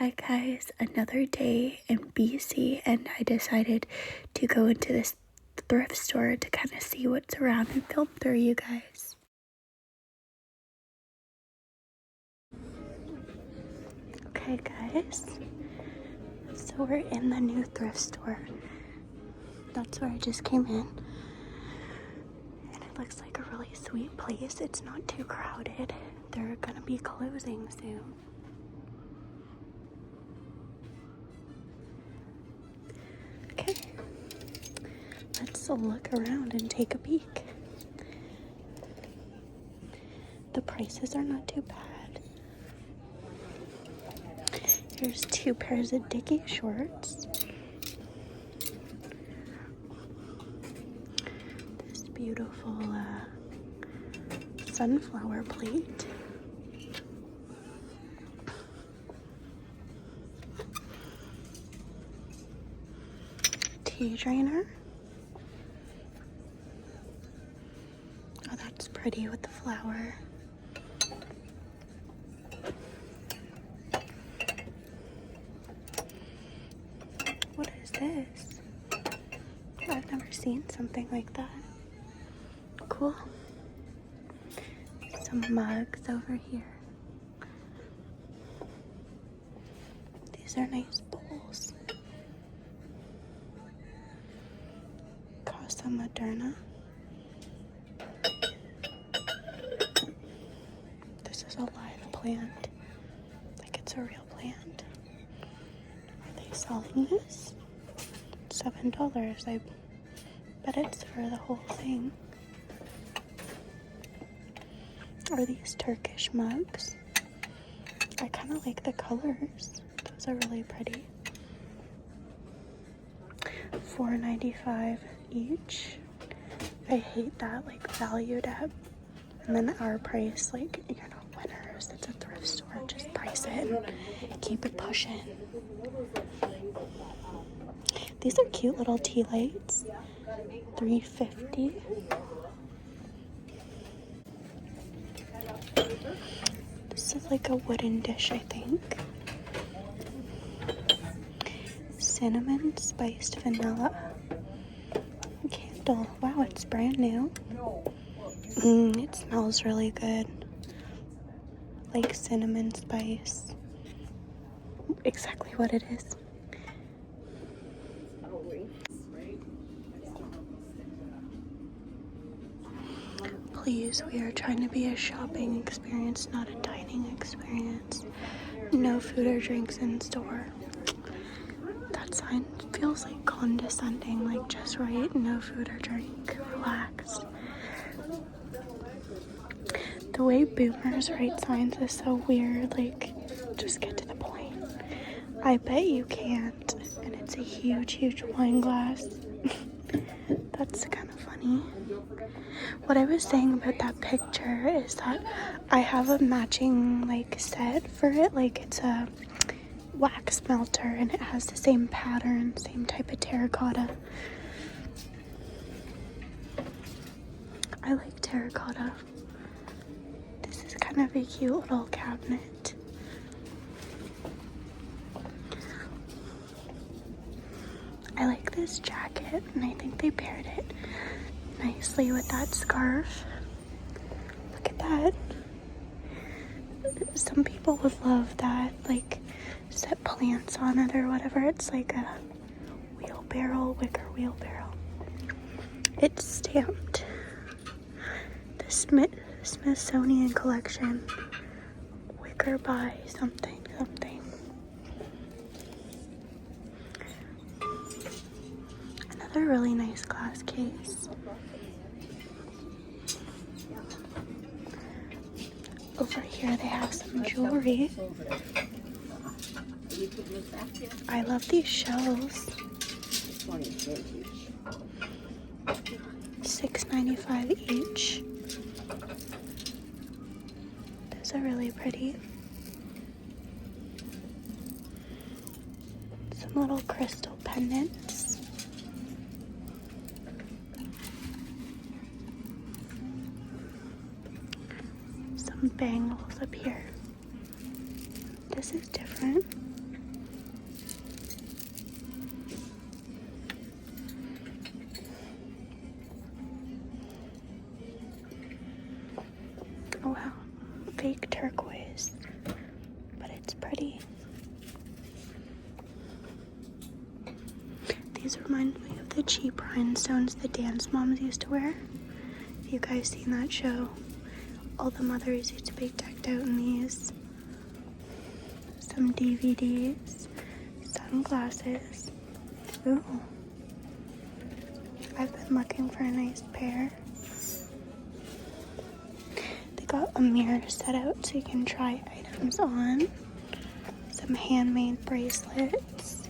Hi guys, another day in BC, and I decided to go into this thrift store to kind of see what's around and film through you guys. Okay guys, so we're in the new thrift store. That's where I just came in. And it looks like a really sweet place. It's not too crowded. They're gonna be closing soon. Okay, let's look around and take a peek. The prices are not too bad. Here's 2 pairs of Dickie shorts. This beautiful sunflower plate. Tea drainer. Oh, that's pretty with the flower. What is this? I've never seen something like that. Cool. Some mugs over here. These are nice bowls. Casa Moderna. This is a live plant. Like it's a real plant. Are they selling this? $7. I bet it's for the whole thing. Are these Turkish mugs? I kind of like the colors. Those are really pretty. $4.95 each. I hate that, like, valued at. And then our price, like, you're not winners. It's a thrift store. Just price it and keep it pushing. These are cute little tea lights. $3.50. This is like a wooden dish, I think. Cinnamon spiced vanilla candle. Wow, it's brand new. It smells really good. Like cinnamon spice. Exactly what it is. Please, we are trying to be a shopping experience, not a dining experience. No food or drinks in store. That sign feels like condescending, like just right, no food or drink, relax. The way boomers write signs is so weird, like just get to the point. I bet you can't, and it's a huge, huge wine glass. That's kind of funny. What I was saying about that picture is that I have a matching like set for it, like it's a wax melter and it has the same pattern, same type of terracotta. I like terracotta. This is kind of a cute little cabinet. I like this jacket and I think they paired it nicely with that scarf. Look at that. Some people would love that, like set plants on it or whatever. It's like a wheelbarrow, wicker wheelbarrow. It's stamped. The Smithsonian Collection. Wicker by something. Another really nice glass case. Over here they have some jewelry. I love these shells. $6.95 each. Those are really pretty. Some little crystal pendants. Some bangles up here. This is different. pretty. These remind me of the cheap rhinestones the dance moms used to wear. Have you guys seen that show? All the mothers used to be decked out in these. Some DVDs, sunglasses. Ooh. I've been looking for a nice pair. They got a mirror set out so you can try items on. Some handmade bracelets.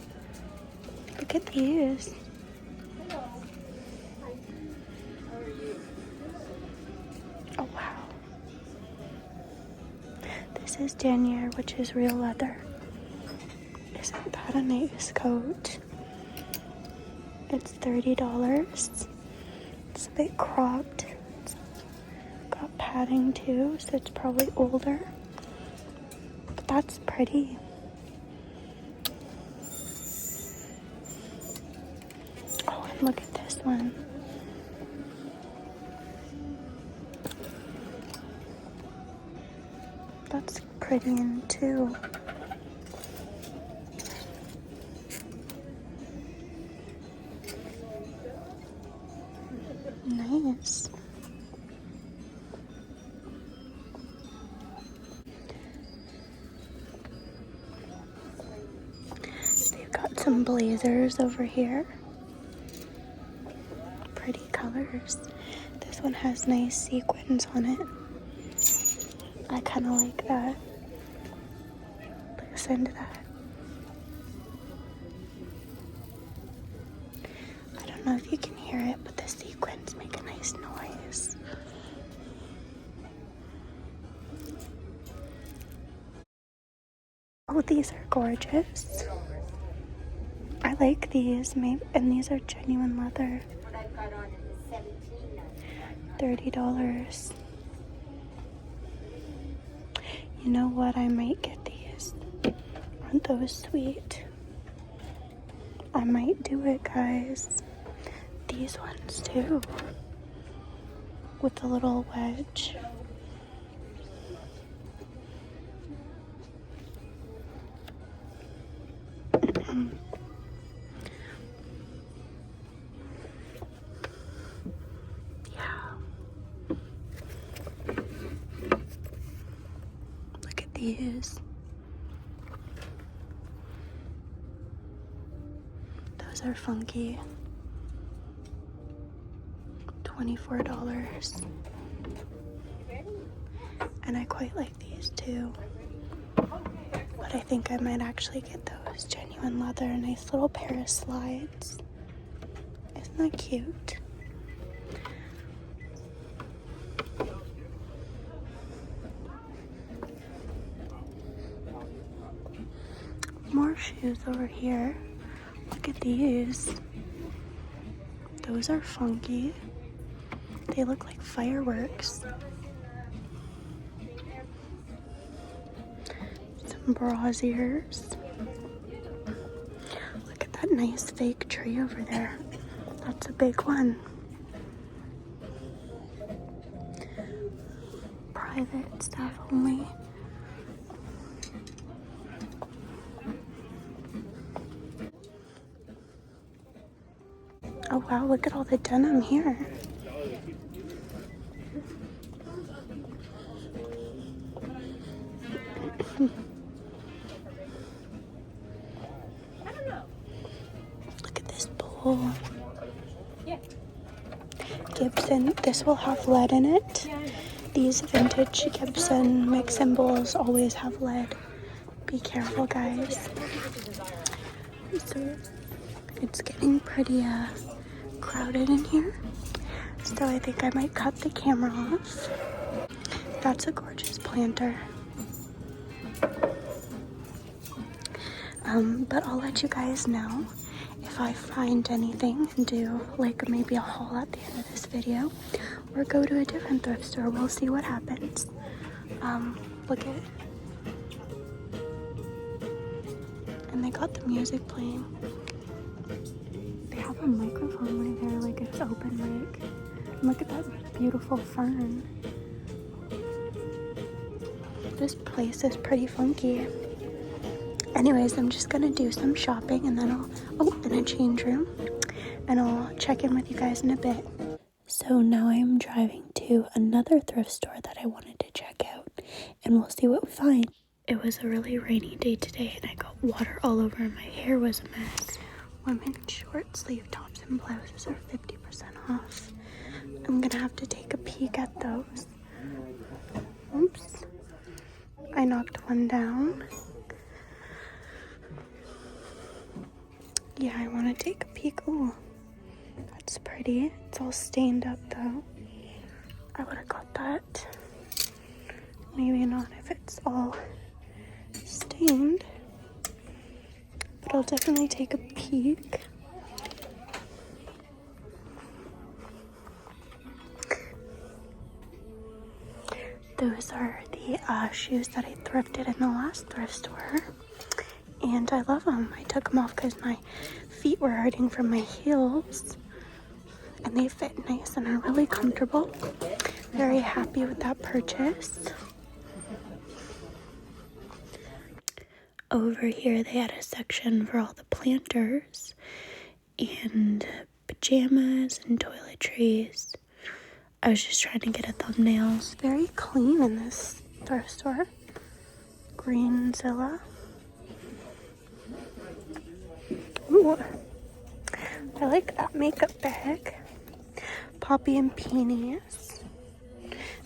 Look at these. Oh wow. This is denier, which is real leather. Isn't that a nice coat? It's $30. It's a bit cropped. It's got padding too, so it's probably older. But that's pretty. Oh, and look at this one. That's pretty in too. Nice. They've got some blazers over here. Pretty colors. This one has nice sequins on it. I kind of like that. Listen to that. I don't know if you can hear it, but the sequins make a nice noise. Oh, these are gorgeous. I like these, and these are genuine leather. $30. You know what? I might get these. Aren't those sweet? I might do it, guys. These ones too. With the little wedge. These. Those are funky. $24. And I quite like these too. But I think I might actually get those. Genuine leather, a nice little pair of slides. Isn't that cute? More shoes over here. Look at these. Those are funky. They look like fireworks. Some braziers. Look at that nice fake tree over there. That's a big one. Private staff only. Oh wow, look at all the denim here. Look at this bowl. Gibson, this will have lead in it. These vintage Gibson mix-in bowls always have lead. Be careful, guys. So it's getting pretty crowded in here, so I think I might cut the camera off. That's a gorgeous planter. But I'll let you guys know if I find anything and do like maybe a haul at the end of this video, or go to a different thrift store. We'll see what happens. Look at it. And they got the music playing. They have a microphone right there, like it's open mic. And look at that beautiful fern. This place is pretty funky. Anyways, I'm just gonna do some shopping and then in a change room, and I'll check in with you guys in a bit. So now I'm driving to another thrift store that I wanted to check out, and we'll see what we find. It was a really rainy day today and I got water all over and my hair was a mess. Women's short sleeve tops and blouses are 50% off. I'm gonna have to take a peek at those. Oops. I knocked one down. Yeah, I want to take a peek. Ooh, that's pretty. It's all stained up though. I would have got that. Maybe not if it's all stained. But I'll definitely take a peek. Those are the shoes that I thrifted in the last thrift store. And I love them. I took them off because my feet were hurting from my heels. And they fit nice and are really comfortable. Very happy with that purchase. Over here they had a section for all the planters and pajamas and toiletries. I was just trying to get a thumbnail. It's very clean in this thrift store. Greenzilla. Ooh, I like that makeup bag. Poppy and Peonies.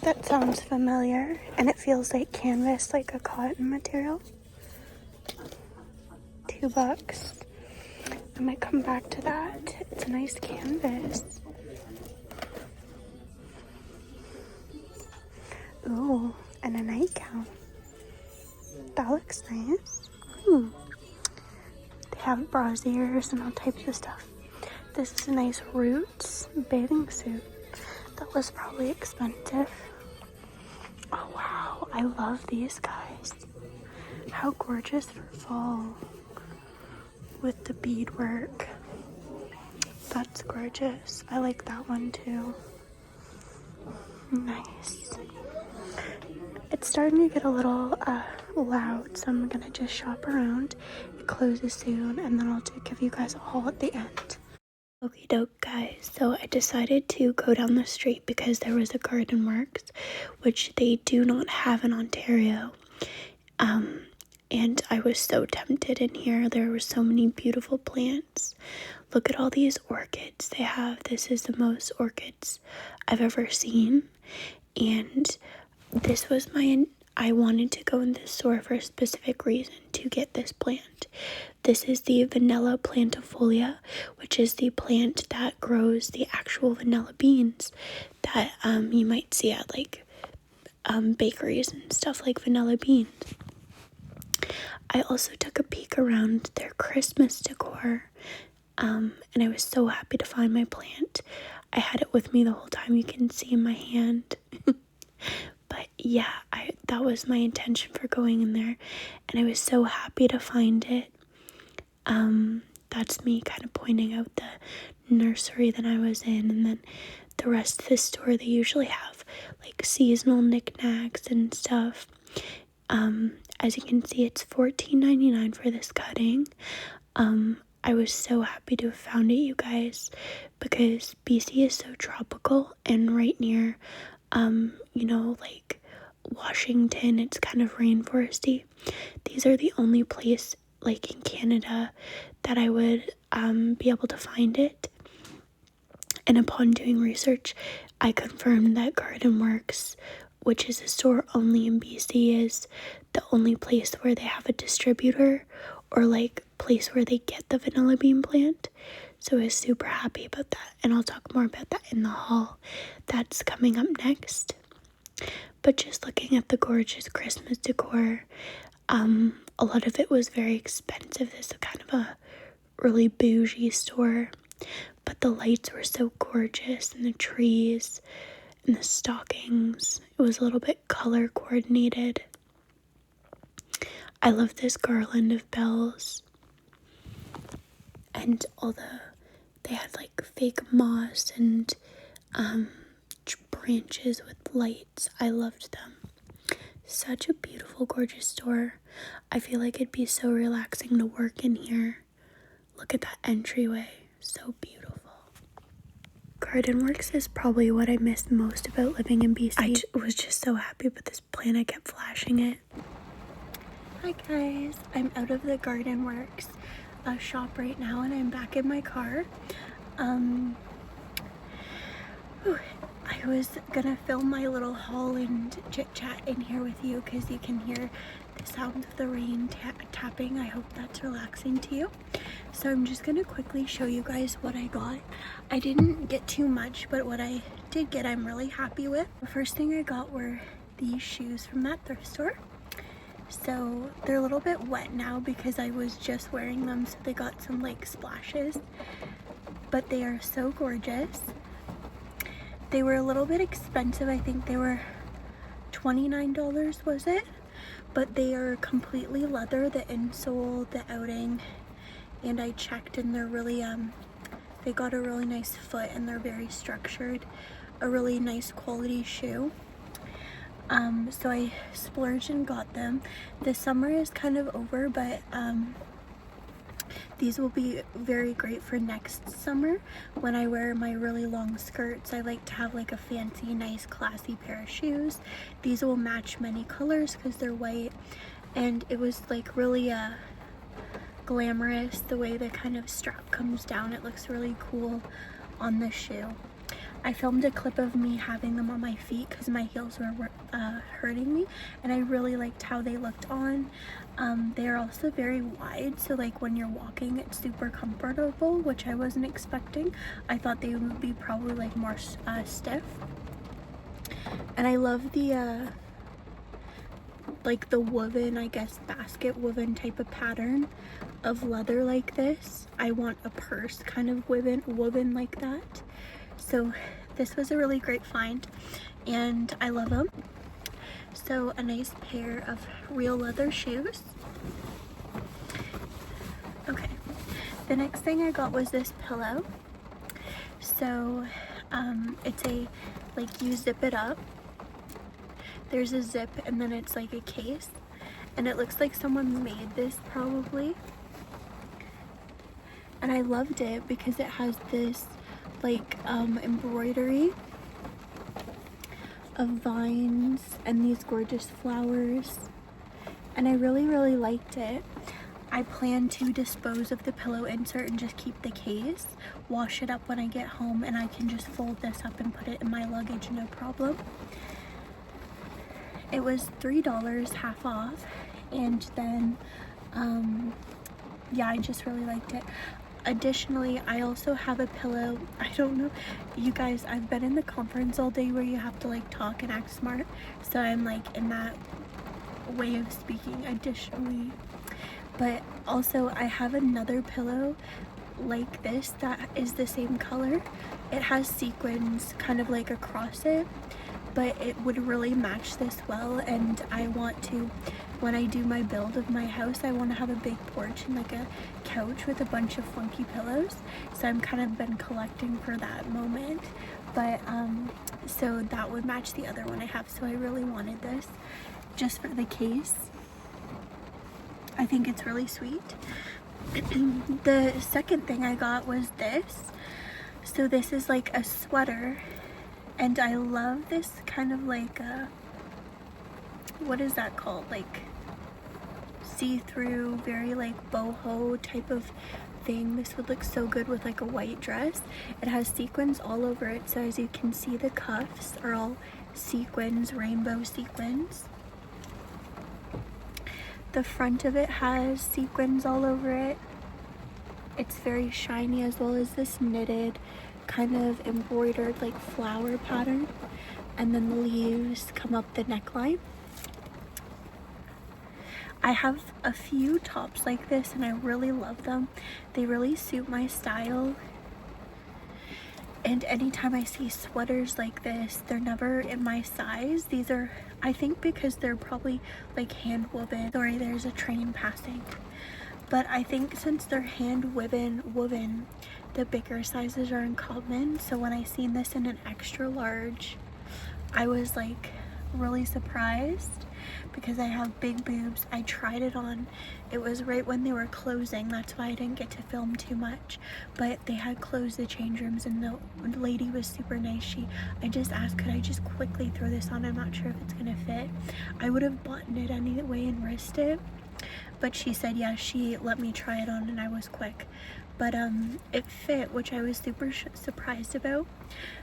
That sounds familiar, and it feels like canvas, like a cotton material. $2. I might come back to that. It's a nice canvas. Ooh, and a nightgown. That looks nice. They have brassieres and all types of stuff. This is a nice Roots bathing suit. That was probably expensive. Oh wow, I love these guys. How gorgeous for fall with the beadwork. That's gorgeous. I like that one too. Nice. It's starting to get a little loud, so I'm gonna just shop around. It closes soon, and then I'll give you guys a haul at the end. Okie doke, guys. So I decided to go down the street because there was a garden works, which they do not have in Ontario. And I was so tempted in here. There were so many beautiful plants. Look at all these orchids they have. This is the most orchids I've ever seen. And this was I wanted to go in this store for a specific reason, to get this plant. This is the vanilla plantifolia, which is the plant that grows the actual vanilla beans that you might see at like bakeries and stuff, like vanilla beans. I also took a peek around their Christmas decor, and I was so happy to find my plant. I had it with me the whole time. You can see in my hand. But yeah, that was my intention for going in there, and I was so happy to find it. That's me kind of pointing out the nursery that I was in, and then the rest of the store, they usually have like seasonal knickknacks and stuff. As you can see, it's $14.99 for this cutting. I was so happy to have found it, you guys, because BC is so tropical and right near, like Washington, it's kind of rainforesty. These are the only place, like in Canada, that I would be able to find it. And upon doing research, I confirmed that Garden Works, which is a store only in BC, is the only place where they have a distributor or like place where they get the vanilla bean plant. So I was super happy about that, and I'll talk more about that in the haul that's coming up next. But just looking at the gorgeous Christmas decor, a lot of it was very expensive. This is kind of a really bougie store, but the lights were so gorgeous, and the trees and the stockings. It was a little bit color coordinated. I love this garland of bells, and they had like fake moss and branches with lights. I loved them. Such a beautiful, gorgeous store. I feel like it'd be so relaxing to work in here. Look at that entryway. So beautiful. Garden Works is probably what I missed most about living in BC. I was just so happy with this plant. I kept flashing it. Hi guys, I'm out of the Garden Works shop right now and I'm back in my car. I was gonna film my little haul and chit chat in here with you because you can hear the sound of the rain tapping. I hope that's relaxing to you. So I'm just gonna quickly show you guys what I got. I didn't get too much, but what I did get I'm really happy with. The first thing I got were these shoes from that thrift store. So they're a little bit wet now because I was just wearing them, so they got some like splashes, but they are so gorgeous. They were a little bit expensive. I think they were $29, was it? But they are completely leather, the insole, the outing, and I checked and they're really they got a really nice foot and they're very structured, a really nice quality shoe. So I splurged and got them. The summer is kind of over, but these will be very great for next summer when I wear my really long skirts. I like to have like a fancy, nice, classy pair of shoes. These will match many colors because they're white, and it was like really glamorous the way the kind of strap comes down. It looks really cool on the shoe. I filmed a clip of me having them on my feet because my heels were hurting me, and I really liked how they looked on. They are also very wide, so like when you're walking it's super comfortable, which I wasn't expecting. I thought they would be probably like more stiff. And I love the like the woven, I guess basket woven type of pattern of leather like this. I want a purse kind of woven like that. So this was a really great find and I love them. So a nice pair of real leather shoes. Okay, the next thing I got was this pillow. So it's a, like, you zip it up, there's a zip, and then it's like a case, and it looks like someone made this probably. And I loved it because it has this like embroidery of vines and these gorgeous flowers, and I really liked it. I plan to dispose of the pillow insert and just keep the case, wash it up when I get home, and I can just fold this up and put it in my luggage, no problem. It was $3 half off, and then yeah, I just really liked it. Additionally, I also have a pillow. I don't know, you guys, I've been in the conference all day where you have to like talk and act smart, so I'm like in that way of speaking additionally. But also I have another pillow like this that is the same color. It has sequins kind of like across it, but it would really match this well, and I want to, when I do my build of my house, I want to have a big porch and like a couch with a bunch of funky pillows, so I'm kind of been collecting for that moment. But so that would match the other one I have, so I really wanted this just for the case. I think it's really sweet. The second thing I got was this. So this is like a sweater, and I love this kind of like what is that called, like see-through, very like boho type of thing. This would look so good with like a white dress. It has sequins all over it, so as you can see, the cuffs are all sequins, rainbow sequins. The front of it has sequins all over it. It's very shiny, as well as this knitted kind of embroidered like flower pattern, and then the leaves come up the neckline. I have a few tops like this and I really love them. They really suit my style, and anytime I see sweaters like this, they're never in my size. These are, I think because they're probably like hand woven. Sorry, there's a train passing. But I think since they're hand woven, the bigger sizes are uncommon. So when I seen this in an extra large, I was like really surprised. because I have big boobs. I tried it on. It was right when they were closing. That's why I didn't get to film too much. But they had closed the change rooms and the lady was super nice. I just asked, could I just quickly throw this on? I'm not sure if it's gonna fit. I would have buttoned it anyway and risked it. But she said, yeah, she let me try it on and I was quick. But it fit, which I was super surprised about.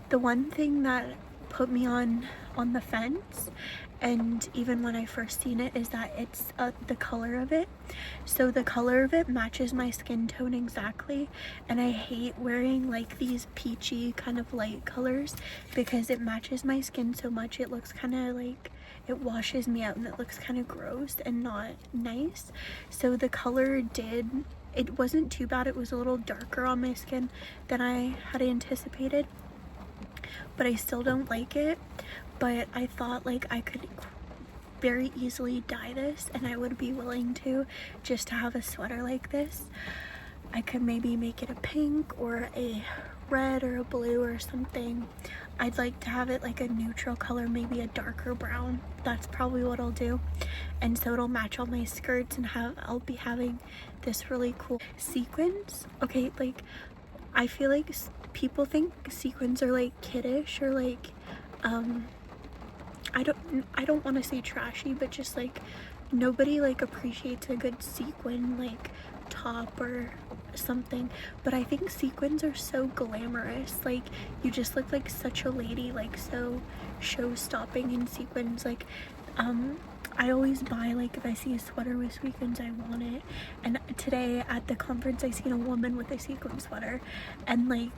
The one thing that put me on the fence, and even when I first seen it, is that it's the color of it. So the color of it matches my skin tone exactly, and I hate wearing like these peachy kind of light colors because it matches my skin so much. It looks kind of like it washes me out and it looks kind of gross and not nice. So the color it wasn't too bad. It was a little darker on my skin than I had anticipated, but I still don't like it. But I thought like I could very easily dye this, and I would be willing to, just to have a sweater like this. I could maybe make it a pink or a red or a blue or something. I'd like to have it like a neutral color, maybe a darker brown. That's probably what I'll do. And so it'll match all my skirts, and I'll be having this really cool sequins. Okay, like I feel like people think sequins are like kiddish or like I don't want to say trashy, but just like nobody like appreciates a good sequin like top or something. But I think sequins are so glamorous. Like you just look like such a lady, like so show-stopping in sequins. Like I always buy, like if I see a sweater with sequins, I want it. And today at the conference I seen a woman with a sequin sweater, and like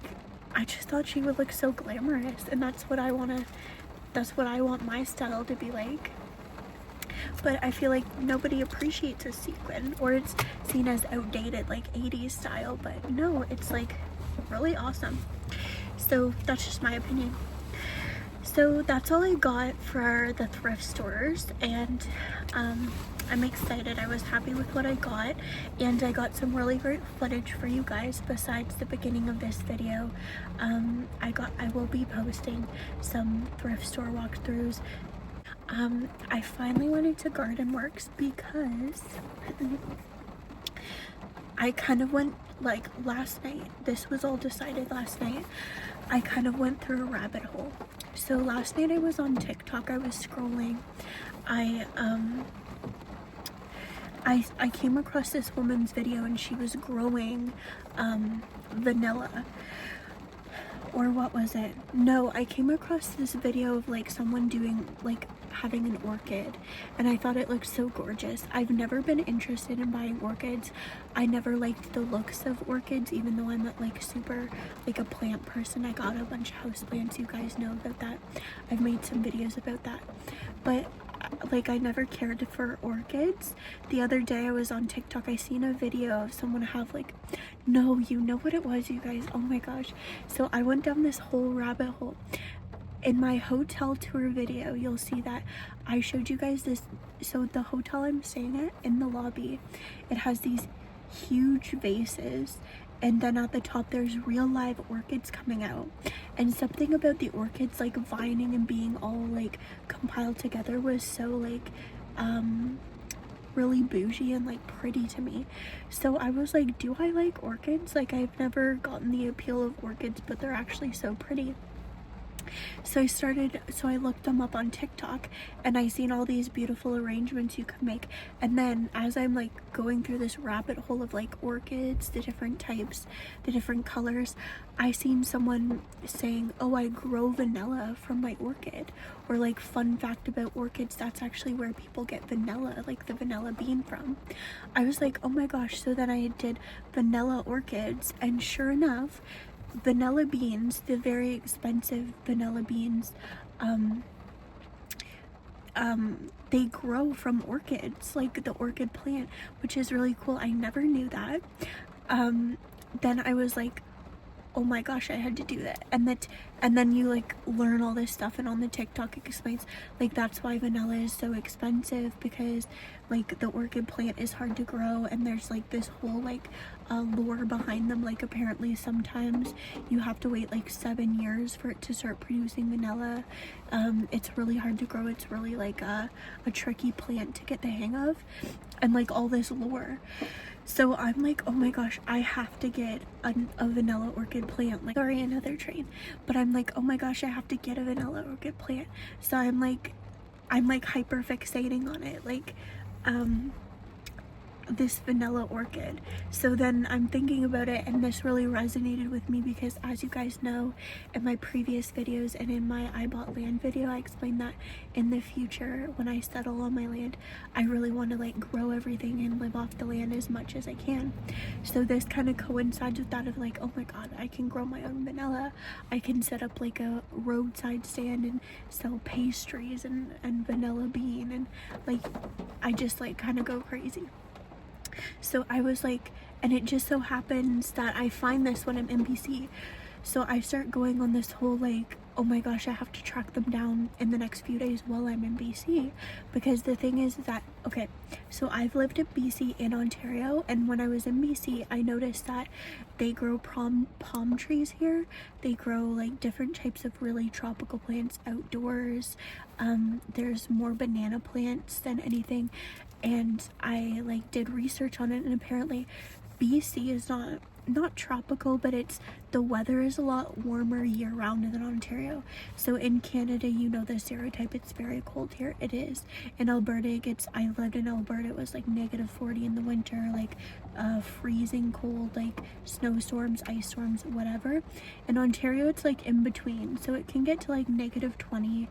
I just thought she would look so glamorous, and that's what I want my style to be like. But I feel like nobody appreciates a sequin, or it's seen as outdated, like 80s style. But no, it's like really awesome. So that's just my opinion. So that's all I got for the thrift stores, and I'm excited. I was happy with what I got, and I got some really great footage for you guys besides the beginning of this video. I will be posting some thrift store walkthroughs. I finally went into Garden Works because I kind of went, like last night, this was all decided last night, I kind of went through a rabbit hole. So last night I was on TikTok, I was scrolling, I came across this woman's video, and she was growing vanilla, or what was it? No, I came across this video of like someone doing like having an orchid, and I thought it looked so gorgeous. I've never been interested in buying orchids. I never liked the looks of orchids, even though I'm not like super like a plant person. I got a bunch of houseplants, you guys know about that. I've made some videos about that, but like I never cared for orchids. The other day I was on TikTok, I seen a video of someone have like, no, you know what it was, you guys, oh my gosh. So I went down this whole rabbit hole. In my hotel tour video, you'll see that I showed you guys this. So the hotel I'm staying at, in the lobby, it has these huge vases, and then at the top there's real live orchids coming out, and something about the orchids like vining and being all like compiled together was so like really bougie and like pretty to me. So I was like, do I like orchids? Like I've never gotten the appeal of orchids, but they're actually so pretty. So I looked them up on TikTok, and I seen all these beautiful arrangements you could make. And then as I'm like going through this rabbit hole of like orchids, the different types, the different colors, I seen someone saying, oh, I grow vanilla from my orchid. Or like, fun fact about orchids, that's actually where people get vanilla, like the vanilla bean from. I was like, oh my gosh. So then I did vanilla orchids, and sure enough, vanilla beans, the very expensive vanilla beans, they grow from orchids, like the orchid plant, which is really cool. I never knew that. Then I was like, oh my gosh, I had to do that. And that And then you like learn all this stuff, and on the TikTok it explains like that's why vanilla is so expensive, because like the orchid plant is hard to grow, and there's like this whole like lore behind them. Like apparently sometimes you have to wait like 7 years for it to start producing vanilla. It's really hard to grow. It's really like a tricky plant to get the hang of, and like all this lore. So I'm like, oh my gosh, I have to get a vanilla orchid plant. Like, sorry, another train. But I'm like, oh my gosh, I have to get a vanilla orchid plant. So I'm like hyper fixating on it. Like, this vanilla orchid. So then I'm thinking about it, and this really resonated with me because, as you guys know, in my previous videos and in my I bought land video, I explained that in the future when I settle on my land, I really want to like grow everything and live off the land as much as I can. So this kind of coincides with that of like, oh my god, I can grow my own vanilla. I can set up like a roadside stand and sell pastries and vanilla bean, and like I just like kind of go crazy. So I was like, and it just so happens that I find this when I'm in BC. So I start going on this whole like, oh my gosh, I have to track them down in the next few days while I'm in BC. Because the thing is that, okay, so I've lived in BC and Ontario, and when I was in BC, I noticed that they grow palm trees here. They grow like different types of really tropical plants outdoors. There's more banana plants than anything. And I like did research on it, and apparently BC is not tropical, but it's the weather is a lot warmer year round than Ontario. So in Canada, you know the stereotype, it's very cold here. It is. In Alberta, I lived in Alberta, it was like -40 in the winter, like freezing cold, like snowstorms, ice storms, whatever. In Ontario, it's like in between, so it can get to like -20.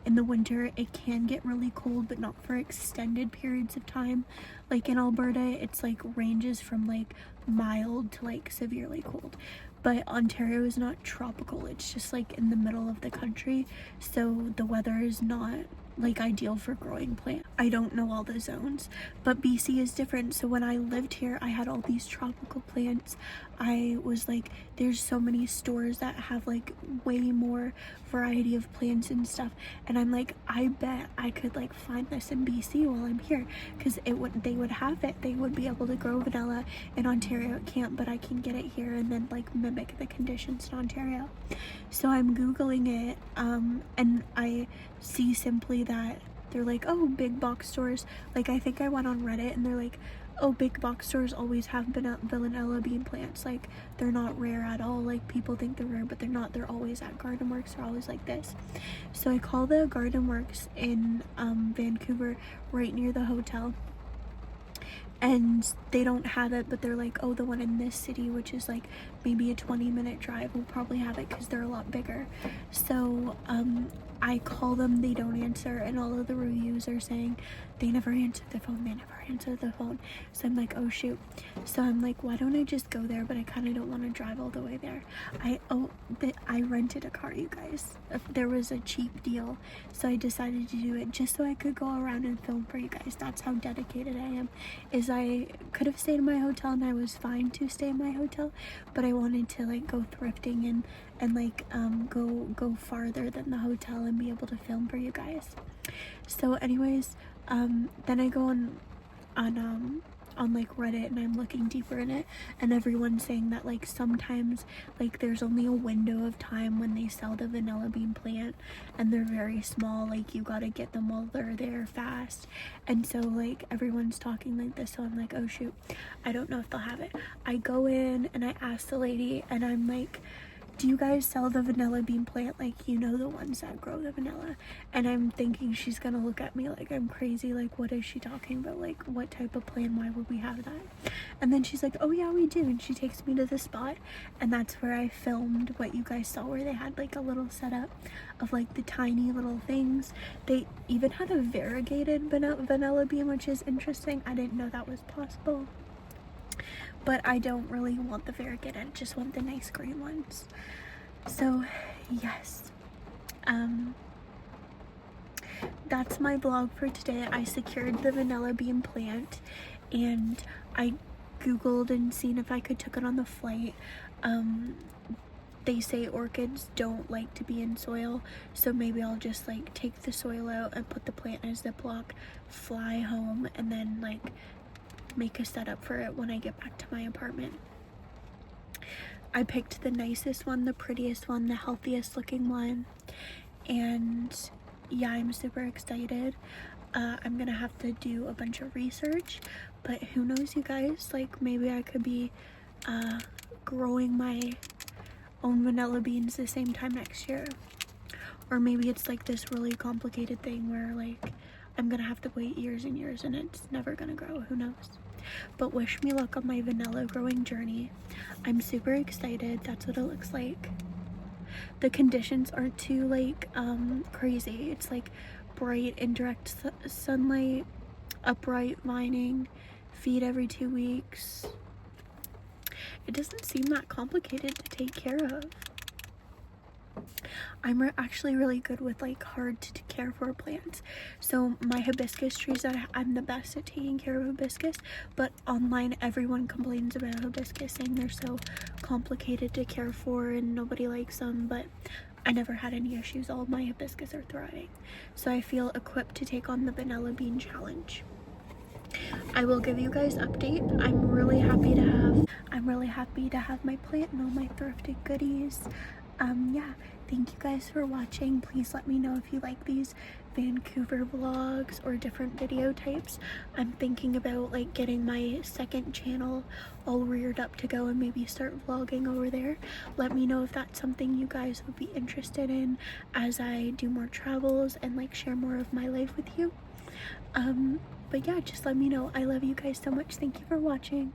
In the winter it can get really cold, but not for extended periods of time. Like in Alberta, it's like ranges from like mild to like severely cold. But Ontario is not tropical, it's just like in the middle of the country, so the weather is not like ideal for growing plants. I don't know all the zones, but BC is different. So when I lived here, I had all these tropical plants. I was like, there's so many stores that have like way more variety of plants and stuff, and I'm like, I bet I could like find this in BC while I'm here, because they would have it. They would be able to grow vanilla. In Ontario it can't, but I can get it here and then like mimic the conditions in Ontario. So I'm googling it, and I see simply that they're like, oh, big box stores. Like I think I went on Reddit and they're like, oh, big box stores always have vanilla bean plants. Like they're not rare at all. Like people think they're rare, but they're not. They're always at Garden Works. They're always like this. So I call the Garden Works in Vancouver, right near the hotel, and they don't have it, but they're like, oh, the one in this city, which is like maybe a 20-minute drive, will probably have it because they're a lot bigger. So I call them, they don't answer, and all of the reviews are saying they never answered the phone, So I'm like, oh shoot. So I'm like, why don't I just go there? But I kind of don't want to drive all the way there. I rented a car, you guys. There was a cheap deal, so I decided to do it just so I could go around and film for you guys. That's how dedicated I am. Is I could have stayed in my hotel, and I was fine to stay in my hotel, but I wanted to like go thrifting and like go farther than the hotel and be able to film for you guys. So anyways, then I go on like Reddit, and I'm looking deeper in it, and everyone's saying that like sometimes like there's only a window of time when they sell the vanilla bean plant, and they're very small. Like you gotta get them while they're there fast, and so like everyone's talking like this. So I'm like, oh shoot, I don't know if they'll have it. I go in and I ask the lady, and I'm like, do you guys sell the vanilla bean plant? Like, you know, the ones that grow the vanilla? And I'm thinking she's gonna look at me like I'm crazy. Like, what is she talking about? Like, what type of plant? Why would we have that? And then she's like, oh yeah, we do. And she takes me to the spot, and that's where I filmed what you guys saw, where they had like a little setup of like the tiny little things. They even had a variegated vanilla bean, which is interesting. I didn't know that was possible. But I don't really want the variegated, I just want the nice green ones. So yes, that's my vlog for today. I secured the vanilla bean plant, and I googled and seen if I could take it on the flight. they say orchids don't like to be in soil, so maybe I'll just like take the soil out and put the plant in a Ziploc, fly home, and then like make a setup for it when I get back to my apartment. I picked the nicest one, the prettiest one, the healthiest looking one, and yeah, I'm super excited. I'm gonna have to do a bunch of research, but who knows, you guys, like maybe I could be growing my own vanilla beans the same time next year. Or maybe it's like this really complicated thing where like I'm gonna have to wait years and years and it's never gonna grow, who knows. But wish me luck on my vanilla growing journey. I'm super excited. That's what it looks like. The conditions aren't too like crazy. It's like bright indirect sunlight, upright vining, feed every 2 weeks. It doesn't seem that complicated to take care of. I'm actually really good with like hard to care for plants. So my hibiscus trees, I'm the best at taking care of hibiscus, but online everyone complains about hibiscus, saying they're so complicated to care for and nobody likes them, but I never had any issues. All of my hibiscus are thriving. So I feel equipped to take on the vanilla bean challenge. I will give you guys update. I'm really happy to have my plant and all my thrifted goodies. Yeah, thank you guys for watching. Please let me know if you like these Vancouver vlogs or different video types. I'm thinking about like getting my second channel all reared up to go and maybe start vlogging over there. Let me know if that's something you guys would be interested in as I do more travels and like share more of my life with you. But yeah, just let me know. I love you guys so much. Thank you for watching.